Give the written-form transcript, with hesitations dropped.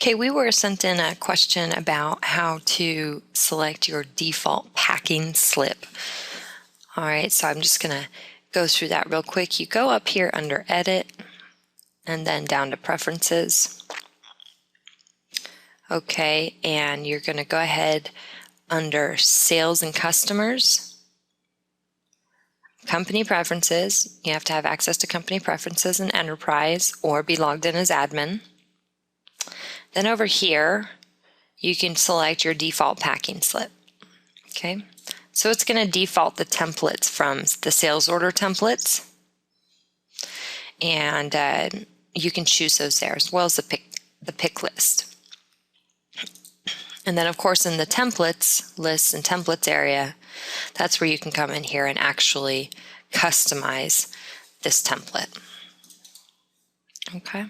Okay, we were sent in a question about how to select your default packing slip. All right, so I'm just going to go through that real quick. You go up here under Edit and then down to Preferences. Okay, and you're going to go ahead under Sales and Customers, Company Preferences. You have to have access to Company Preferences in Enterprise or be logged in as admin. Then over here, you can select your default packing slip. Okay, so it's going to default the templates from the sales order templates, and you can choose those there as well as the pick list. And then, of course, in the templates, lists and templates area, that's where you can come in here and actually customize this template. Okay.